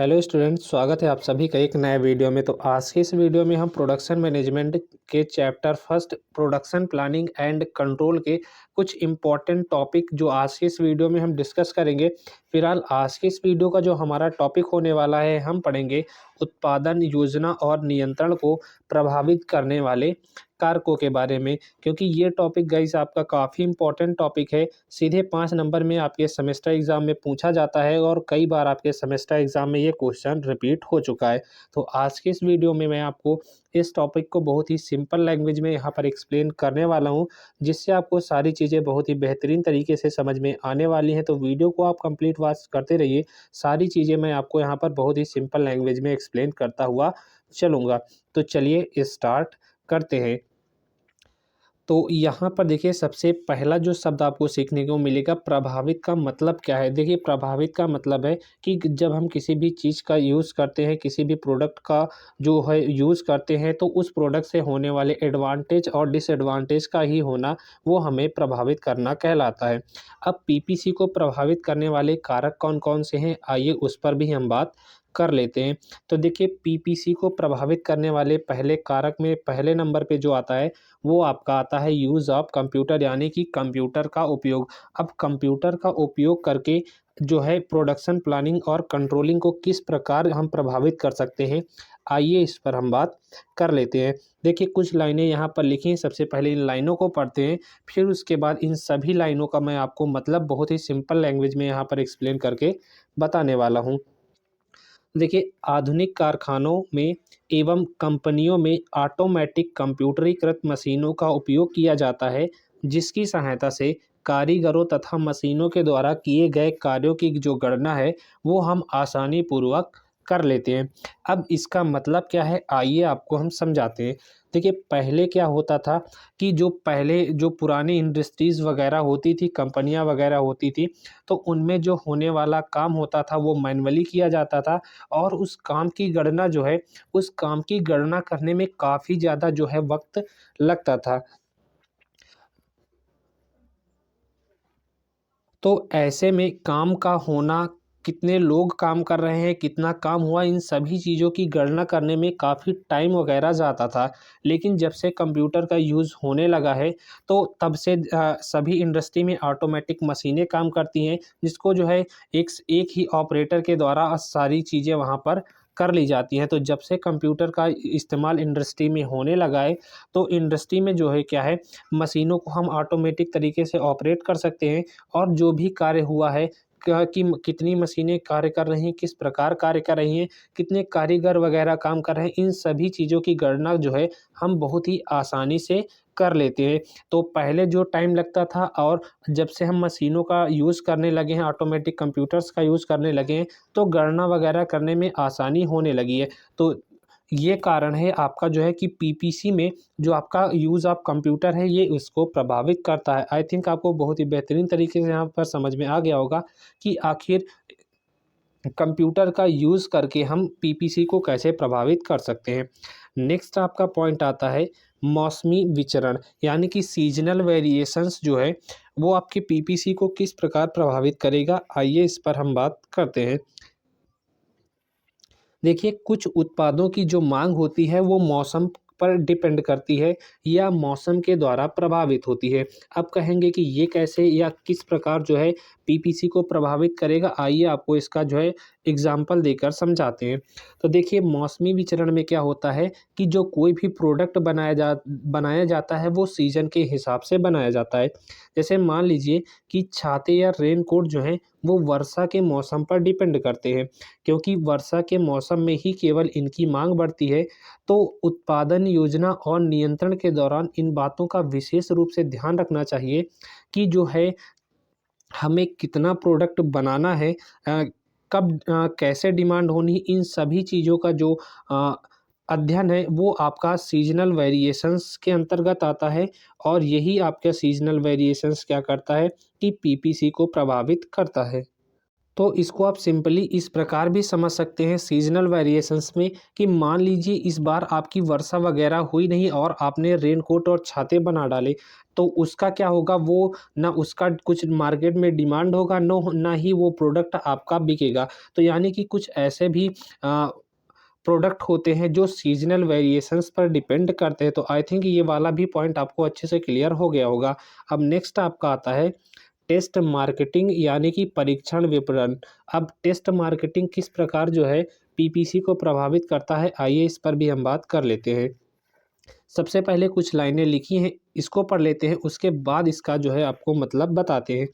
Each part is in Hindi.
हेलो स्टूडेंट्स, स्वागत है आप सभी का एक नए वीडियो में। तो आज के इस वीडियो में हम प्रोडक्शन मैनेजमेंट के chapter first production planning and control के कुछ इम्पॉर्टेंट टॉपिक जो आज के इस वीडियो में हम डिस्कस करेंगे। फिलहाल आज के इस वीडियो का जो हमारा टॉपिक होने वाला है, हम पढ़ेंगे उत्पादन योजना और नियंत्रण को प्रभावित करने वाले कारकों के बारे में, क्योंकि ये टॉपिक गाइस आपका काफ़ी इंपॉर्टेंट टॉपिक है। सीधे 5 नंबर में आपके सेमेस्टर एग्ज़ाम में पूछा जाता है और कई बार आपके सेमेस्टर एग्ज़ाम में ये क्वेश्चन रिपीट हो चुका है। तो आज के इस वीडियो में मैं आपको इस टॉपिक को बहुत ही सिंपल लैंग्वेज में यहाँ पर एक्सप्लेन करने वाला हूँ, जिससे आपको सारी चीज़ें बहुत ही बेहतरीन तरीके से समझ में आने वाली हैं। तो वीडियो को आप कंप्लीट वॉच करते रहिए। सारी चीज़ें मैं आपको यहाँ पर बहुत ही सिंपल लैंग्वेज में एक्सप्लेन करता हुआ चलूँगा। तो चलिए स्टार्ट करते हैं। तो यहाँ पर देखिए, सबसे पहला जो शब्द आपको सीखने को मिलेगा, प्रभावित का मतलब क्या है। देखिए, प्रभावित का मतलब है कि जब हम किसी भी चीज़ का यूज़ करते हैं, किसी भी प्रोडक्ट का जो है यूज़ करते हैं, तो उस प्रोडक्ट से होने वाले एडवांटेज और डिसएडवांटेज का ही होना वो हमें प्रभावित करना कहलाता है। अब पीपीसी को प्रभावित करने वाले कारक कौन कौन से हैं, आइए उस पर भी हम बात कर लेते हैं। तो देखिए, पीपीसी को प्रभावित करने वाले पहले कारक में पहले नंबर पे जो आता है, वो आपका आता है यूज़ ऑफ कंप्यूटर, यानी कि कंप्यूटर का उपयोग। अब कंप्यूटर का उपयोग करके जो है प्रोडक्शन प्लानिंग और कंट्रोलिंग को किस प्रकार हम प्रभावित कर सकते हैं, आइए इस पर हम बात कर लेते हैं। देखिए, कुछ लाइनें यहाँ पर लिखी हैं। सबसे पहले इन लाइनों को पढ़ते हैं, फिर उसके बाद इन सभी लाइनों का मैं आपको मतलब बहुत ही सिंपल लैंग्वेज में यहाँ पर एक्सप्लेन करके बताने वाला हूँ। देखिए, आधुनिक कारखानों में एवं कंपनियों में ऑटोमेटिक कंप्यूटरीकृत मशीनों का उपयोग किया जाता है, जिसकी सहायता से कारीगरों तथा मशीनों के द्वारा किए गए कार्यों की जो गणना है, वो हम आसानी पूर्वक कर लेते हैं। अब इसका मतलब क्या है, आइए आपको हम समझाते हैं। देखिए, पहले क्या होता था कि जो पहले जो पुरानी इंडस्ट्रीज़ वगैरह होती थी, कंपनियां वगैरह होती थी, तो उनमें जो होने वाला काम होता था वो मैन्युअली किया जाता था। और उस काम की गणना जो है, उस काम की गणना करने में काफ़ी ज़्यादा जो है वक़्त लगता था। तो ऐसे में काम का होना, कितने लोग काम कर रहे हैं, कितना काम हुआ, इन सभी चीज़ों की गणना करने में काफ़ी टाइम वग़ैरह जाता था। लेकिन जब से कंप्यूटर का यूज़ होने लगा है, तो तब से सभी इंडस्ट्री में ऑटोमेटिक मशीनें काम करती हैं, जिसको जो है एक ही ऑपरेटर के द्वारा सारी चीज़ें वहाँ पर कर ली जाती हैं। तो जब से कंप्यूटर का इस्तेमाल इंडस्ट्री में होने लगा है, तो इंडस्ट्री में जो है क्या है, मशीनों को हम ऑटोमेटिक तरीके से ऑपरेट कर सकते हैं। और जो भी कार्य हुआ है, कि कितनी मशीनें कार्य कर रही हैं, किस प्रकार कार्य कर रही हैं, कितने कारीगर वगैरह काम कर रहे हैं, इन सभी चीज़ों की गणना जो है हम बहुत ही आसानी से कर लेते हैं। तो पहले जो टाइम लगता था, और जब से हम मशीनों का यूज़ करने लगे हैं, ऑटोमेटिक कंप्यूटर्स का यूज़ करने लगे हैं, तो गणना वगैरह करने में आसानी होने लगी है। तो ये कारण है आपका जो है कि पीपीसी में जो आपका यूज़ ऑफ कंप्यूटर है, ये उसको प्रभावित करता है। आई थिंक आपको बहुत ही बेहतरीन तरीके से यहाँ पर समझ में आ गया होगा कि आखिर कंप्यूटर का यूज़ करके हम पीपीसी को कैसे प्रभावित कर सकते हैं। नेक्स्ट आपका पॉइंट आता है मौसमी विचरण, यानी कि सीजनल वेरिएशंस जो है, वो आपके पीपीसी को किस प्रकार प्रभावित करेगा, आइए इस पर हम बात करते हैं। देखिए, कुछ उत्पादों की जो मांग होती है, वो मौसम पर डिपेंड करती है या मौसम के द्वारा प्रभावित होती है। अब कहेंगे कि ये कैसे या किस प्रकार जो है पीपीसी को प्रभावित करेगा, आइए आपको इसका जो है एग्जाम्पल देकर समझाते हैं। तो देखिए, मौसमी विचरण में क्या होता है कि जो कोई भी प्रोडक्ट बनाया जाता है, वो सीज़न के हिसाब से बनाया जाता है। जैसे मान लीजिए कि छाते या रेनकोट जो हैं, वो वर्षा के मौसम पर डिपेंड करते हैं, क्योंकि वर्षा के मौसम में ही केवल इनकी मांग बढ़ती है। तो उत्पादन योजना और नियंत्रण के दौरान इन बातों का विशेष रूप से ध्यान रखना चाहिए कि जो है हमें कितना प्रोडक्ट बनाना है, कब कैसे डिमांड होनी, इन सभी चीज़ों का जो अ, अध्ययन है, वो आपका सीज़नल वेरिएशंस के अंतर्गत आता है। और यही आपका सीज़नल वेरिएशंस क्या करता है कि पीपीसी को प्रभावित करता है। तो इसको आप सिंपली इस प्रकार भी समझ सकते हैं सीजनल वेरिएशंस में, कि मान लीजिए इस बार आपकी वर्षा वगैरह हुई नहीं और आपने रेनकोट और छाते बना डाले, तो उसका क्या होगा, वो ना उसका कुछ मार्केट में डिमांड होगा, ना ही वो प्रोडक्ट आपका बिकेगा। तो यानी कि कुछ ऐसे भी प्रोडक्ट होते हैं जो सीजनल वेरिएशंस पर डिपेंड करते हैं। तो आई थिंक ये वाला भी पॉइंट आपको अच्छे से क्लियर हो गया होगा। अब नेक्स्ट आपका आता है टेस्ट मार्केटिंग, यानी कि परीक्षण विपणन। अब टेस्ट मार्केटिंग किस प्रकार जो है पीपीसी को प्रभावित करता है, आइए इस पर भी हम बात कर लेते हैं। सबसे पहले कुछ लाइनें लिखी हैं, इसको पढ़ लेते हैं, उसके बाद इसका जो है आपको मतलब बताते हैं।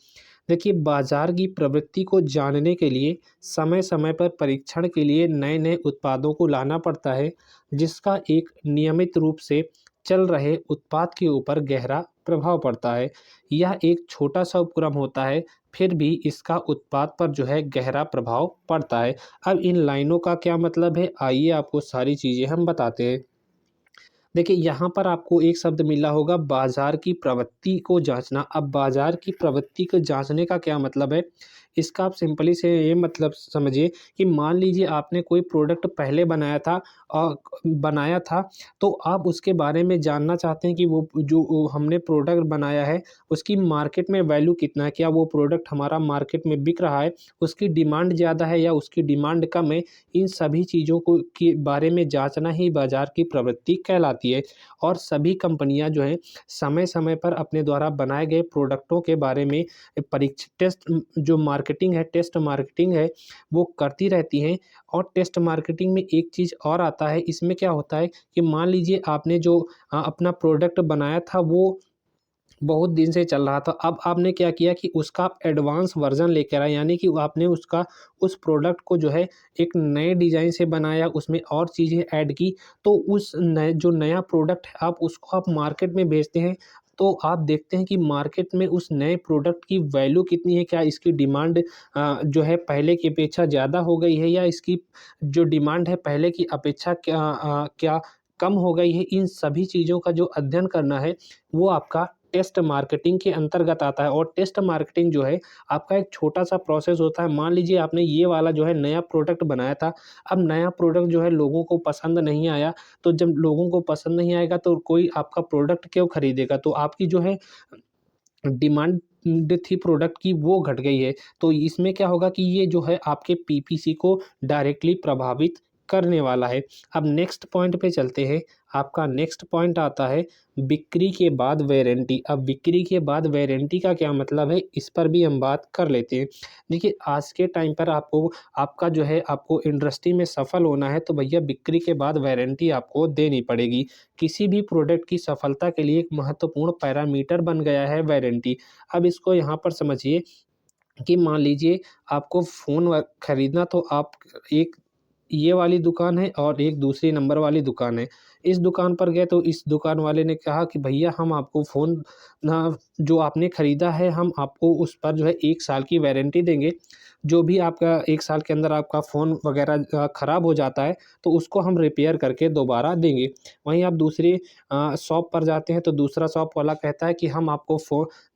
देखिए, बाजार की प्रवृत्ति को जानने के लिए समय समय पर परीक्षण के लिए नए नए उत्पादों को लाना पड़ता है, जिसका एक नियमित रूप से चल रहे उत्पाद के ऊपर गहरा प्रभाव पड़ता है। यह एक छोटा सा उपक्रम होता है, फिर भी इसका उत्पाद पर जो है गहरा प्रभाव पड़ता है। अब इन लाइनों का क्या मतलब है, आइए आपको सारी चीज़ें हम बताते हैं। देखिए, यहाँ पर आपको एक शब्द मिला होगा बाज़ार की प्रवृत्ति को जाँचना। अब बाज़ार की प्रवृत्ति को जाँचने का क्या मतलब है? इसका आप सिंपली से ये मतलब समझिए कि मान लीजिए आपने कोई प्रोडक्ट पहले बनाया था, तो आप उसके बारे में जानना चाहते हैं कि वो जो हमने प्रोडक्ट बनाया है, उसकी मार्केट में वैल्यू कितना है? क्या वो प्रोडक्ट हमारा मार्केट में बिक रहा है? उसकी डिमांड ज़्यादा है या उसकी डिमांड कम है? इन सभी चीज़ों को के बारे में जाँचना ही बाज़ार की प्रवृत्ति कहलाती है। और सभी कंपनियाँ जो हैं समय-समय पर अपने द्वारा बनाए गए प्रोडक्टों के बारे में जो मार्केटिंग है, टेस्ट मार्केटिंग है, वो करती रहती हैं। और टेस्ट मार्केटिंग में एक चीज़ और आता है, इसमें क्या होता है कि मान लीजिए आपने जो अपना प्रोडक्ट बनाया था वो बहुत दिन से चल रहा था। अब आपने क्या किया कि उसका आप एडवांस वर्ज़न लेकर आए, यानी कि आपने उस प्रोडक्ट को जो है एक नए डिज़ाइन से बनाया, उसमें और चीज़ें ऐड की। तो उस नए जो नया प्रोडक्ट है आप उसको आप मार्केट में बेचते हैं, तो आप देखते हैं कि मार्केट में उस नए प्रोडक्ट की वैल्यू कितनी है? क्या इसकी डिमांड जो है पहले की अपेक्षा ज़्यादा हो गई है, या इसकी जो डिमांड है पहले की अपेक्षा क्या कम हो गई है? इन सभी चीज़ों का जो अध्ययन करना है, वो आपका टेस्ट मार्केटिंग के अंतर्गत आता है। और टेस्ट मार्केटिंग जो है आपका एक छोटा-सा प्रोसेस होता है। मान लीजिए आपने ये वाला जो है नया प्रोडक्ट बनाया था, अब नया प्रोडक्ट जो है लोगों को पसंद नहीं आया, तो जब लोगों को पसंद नहीं आएगा तो कोई आपका प्रोडक्ट क्यों खरीदेगा? तो आपकी जो है डिमांड थी प्रोडक्ट की वो घट गई है। तो इसमें क्या होगा कि ये जो है आपके पीपीसी को डायरेक्टली प्रभावित करने वाला है। अब नेक्स्ट पॉइंट पे चलते हैं। आपका नेक्स्ट पॉइंट आता है बिक्री के बाद वारंटी। अब बिक्री के बाद वारंटी का क्या मतलब है, इस पर भी हम बात कर लेते हैं। देखिए, आज के टाइम पर आपको इंडस्ट्री में सफल होना है, तो भैया बिक्री के बाद वारंटी आपको देनी पड़ेगी। किसी भी प्रोडक्ट की सफलता के लिए एक महत्वपूर्ण पैरामीटर बन गया है वारंटी। अब इसको यहाँ पर समझिए कि मान लीजिए आपको फ़ोन खरीदना, तो आप एक ये वाली दुकान है और एक दूसरी नंबर वाली दुकान है। इस दुकान पर गए तो इस दुकान वाले ने कहा कि भैया हम आपको फ़ोन ना जो आपने खरीदा है हम आपको उस पर जो है 1 साल की वारंटी देंगे। जो भी आपका 1 साल के अंदर आपका फ़ोन वग़ैरह ख़राब हो जाता है, तो उसको हम रिपेयर करके दोबारा देंगे। वहीं आप दूसरी शॉप पर जाते हैं, तो दूसरा शॉप वाला कहता है कि हम आपको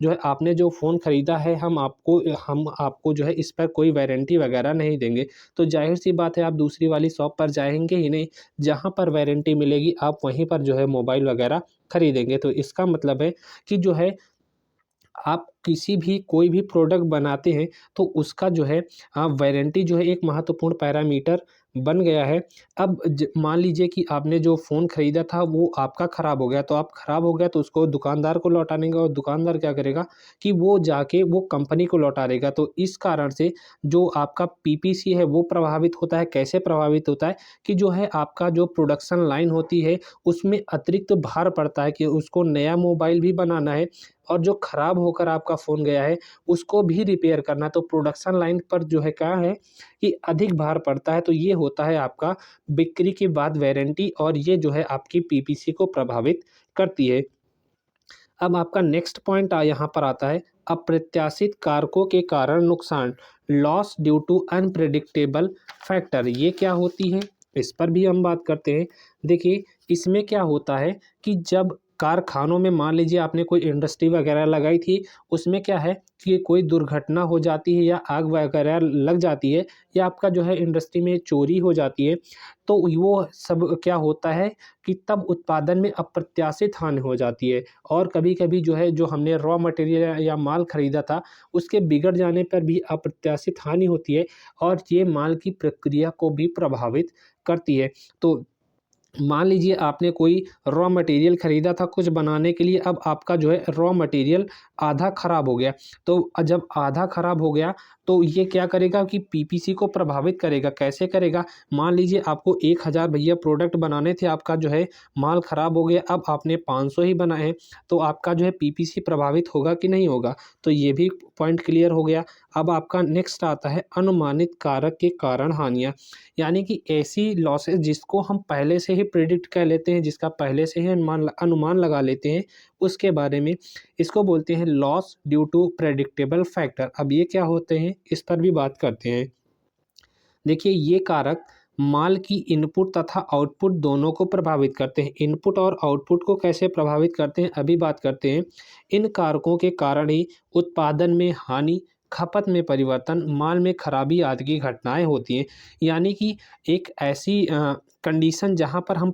जो है आपने जो फ़ोन खरीदा है हम आपको जो है इस पर कोई वारंटी वग़ैरह नहीं देंगे। तो ज़ाहिर-सी बात है आप दूसरी वाली शॉप पर जाएँगे ही नहीं, जहाँ पर वारंटी मिलेगी आप वहीं पर जो है मोबाइल वग़ैरह खरीदेंगे। तो इसका मतलब है कि जो है आप किसी भी कोई भी प्रोडक्ट बनाते हैं, तो उसका जो है वारंटी जो है एक महत्वपूर्ण पैरामीटर बन गया है। अब मान लीजिए कि आपने जो फ़ोन खरीदा था वो आपका ख़राब हो गया, तो आप ख़राब हो गया तो उसको दुकानदार को लौटाने का, और दुकानदार क्या करेगा कि वो जाके वो कंपनी को लौटा देगा। तो इस कारण से जो आपका पीपीसी है वो प्रभावित होता है। कैसे प्रभावित होता है कि जो है आपका जो प्रोडक्शन लाइन होती है, उसमें अतिरिक्त भार पड़ता है कि उसको नया मोबाइल भी बनाना है, और जो ख़राब होकर आपका फ़ोन गया है, उसको भी रिपेयर करना है। तो प्रोडक्शन लाइन पर जो है क्या है कि अधिक भार पड़ता है। तो ये होता है आपका बिक्री के बाद वारंटी, और ये जो है आपकी पीपीसी को प्रभावित करती है। अब आपका नेक्स्ट पॉइंट यहाँ पर आता है अप्रत्याशित कारकों के कारण नुकसान, loss due to unpredictable factor. ये क्या होती है, इस पर भी हम बात करते हैं। देखिए, इसमें क्या होता है कि जब कारखानों में मान लीजिए आपने कोई इंडस्ट्री वगैरह लगाई थी, उसमें क्या है कि कोई दुर्घटना हो जाती है या आग वगैरह लग जाती है या आपका जो है इंडस्ट्री में चोरी हो जाती है, तो वो सब क्या होता है कि तब उत्पादन में अप्रत्याशित हानि हो जाती है। और कभी-कभी जो है, जो हमने रॉ मटेरियल या माल खरीदा था, उसके बिगड़ जाने पर भी अप्रत्याशित हानि होती है और ये माल की प्रक्रिया को भी प्रभावित करती है। तो मान लीजिए आपने कोई रॉ मटेरियल खरीदा था कुछ बनाने के लिए, अब आपका जो है रॉ मटेरियल आधा खराब हो गया। तो जब आधा खराब हो गया तो ये क्या करेगा कि पीपीसी को प्रभावित करेगा। कैसे करेगा? मान लीजिए आपको 1000 भैया प्रोडक्ट बनाने थे, आपका जो है माल खराब हो गया, अब आपने 500 ही बनाए, तो आपका जो है पीपीसी प्रभावित होगा कि नहीं होगा? तो ये भी पॉइंट क्लियर हो गया। अब आपका नेक्स्ट आता है अनुमानित कारक के कारण हानियाँ। यानी कि ऐसी लॉसेस जिसको हम पहले से ही प्रेडिक्ट कर लेते हैं, जिसका पहले से ही अनुमान लगा लेते हैं, उसके बारे में, इसको बोलते हैं loss due to predictable factor. अब ये क्या होते हैं, इस पर भी बात करते हैं। देखिए, ये कारक माल की इनपुट तथा आउटपुट दोनों को प्रभावित करते हैं। इनपुट और आउटपुट को कैसे प्रभावित करते हैं, अभी बात करते हैं। इन कारकों के कारण ही उत्पादन में हानि, खपत में परिवर्तन, माल में खराबी आदि की घटनाएं होती हैं। यानी कि एक ऐसी कंडीशन जहां पर हम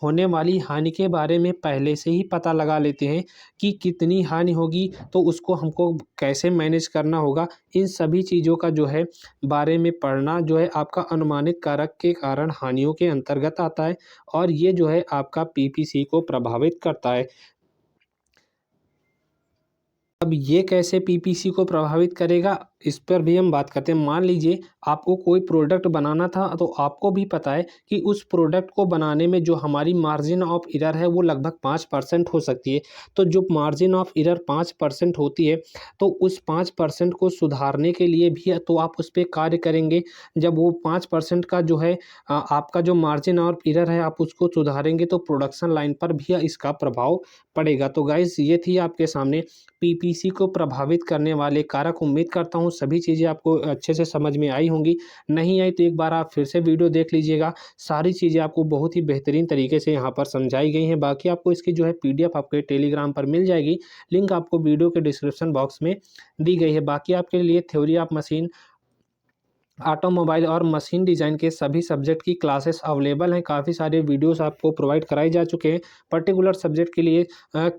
होने वाली हानि के बारे में पहले से ही पता लगा लेते हैं कि कितनी हानि होगी, तो उसको हमको कैसे मैनेज करना होगा। इन सभी चीज़ों का जो है बारे में पढ़ना जो है आपका अनुमानित कारक के कारण हानियों के अंतर्गत आता है और ये जो है आपका पीपीसी को प्रभावित करता है। अब ये कैसे पीपीसी को प्रभावित करेगा, इस पर भी हम बात करते हैं। मान लीजिए आपको कोई प्रोडक्ट बनाना था, तो आपको भी पता है कि उस प्रोडक्ट को बनाने में जो हमारी मार्जिन ऑफ एरर है वो लगभग 5% हो सकती है। तो जो मार्जिन ऑफ एरर 5% होती है, तो उस 5% को सुधारने के लिए भी तो आप उस पे कार्य करेंगे। जब वो 5% का जो है आपका जो मार्जिन ऑफ एरर है आप उसको सुधारेंगे, तो प्रोडक्शन लाइन पर भी इसका प्रभाव पड़ेगा। तो गाइस, ये थी आपके सामने पीपीसी को प्रभावित करने वाले कारक। उम्मीद करता हूँ सभी चीज़ें आपको अच्छे से समझ में आई होंगी। नहीं आई तो एक बार आप फिर से वीडियो देख लीजिएगा। सारी चीज़ें आपको बहुत ही बेहतरीन तरीके से यहाँ पर समझाई गई हैं। बाकी आपको इसकी जो है पीडीएफ आपके टेलीग्राम पर मिल जाएगी। लिंक आपको वीडियो के डिस्क्रिप्शन बॉक्स में दी गई है। बाकी आपके लिए थ्योरी ऑफ मशीन, ऑटोमोबाइल और मशीन डिज़ाइन के सभी सब्जेक्ट की क्लासेस अवेलेबल हैं। काफ़ी सारे वीडियोस आपको प्रोवाइड कराए जा चुके हैं। पर्टिकुलर सब्जेक्ट के लिए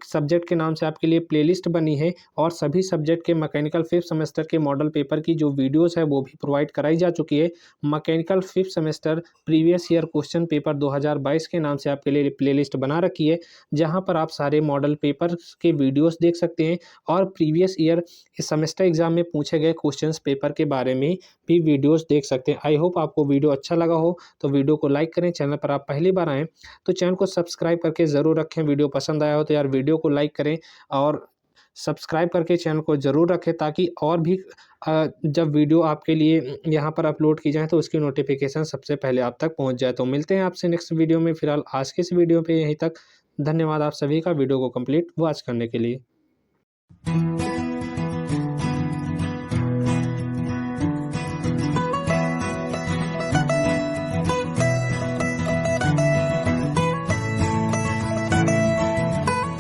सब्जेक्ट के नाम से आपके लिए प्लेलिस्ट बनी है और सभी सब्जेक्ट के मैकेनिकल 5th सेमेस्टर के मॉडल पेपर की जो वीडियोस है वो भी प्रोवाइड कराई जा चुकी है। Mechanical 5th semester previous year question paper 2022 के नाम से आपके लिए प्लेलिस्ट बना रखी है, जहाँ पर आप सारे मॉडल पेपर के वीडियोज़ देख सकते हैं और प्रीवियस ईयर सेमेस्टर एग्जाम में पूछे गए क्वेश्चन पेपर के बारे में भी वीडियोस देख सकते हैं। आई होप आपको वीडियो अच्छा लगा हो, तो वीडियो को लाइक करें। चैनल पर आप पहली बार आएँ तो चैनल को सब्सक्राइब करके ज़रूर रखें। वीडियो पसंद आया हो तो यार वीडियो को लाइक करें और सब्सक्राइब करके चैनल को ज़रूर रखें, ताकि और भी जब वीडियो आपके लिए यहाँ पर अपलोड की जाए तो उसकी नोटिफिकेशन सबसे पहले आप तक पहुँच जाए। तो मिलते हैं आपसे नेक्स्ट वीडियो में। फिलहाल आज के इस वीडियो पे यहीं तक। धन्यवाद आप सभी का वीडियो को कंप्लीट वॉच करने के लिए।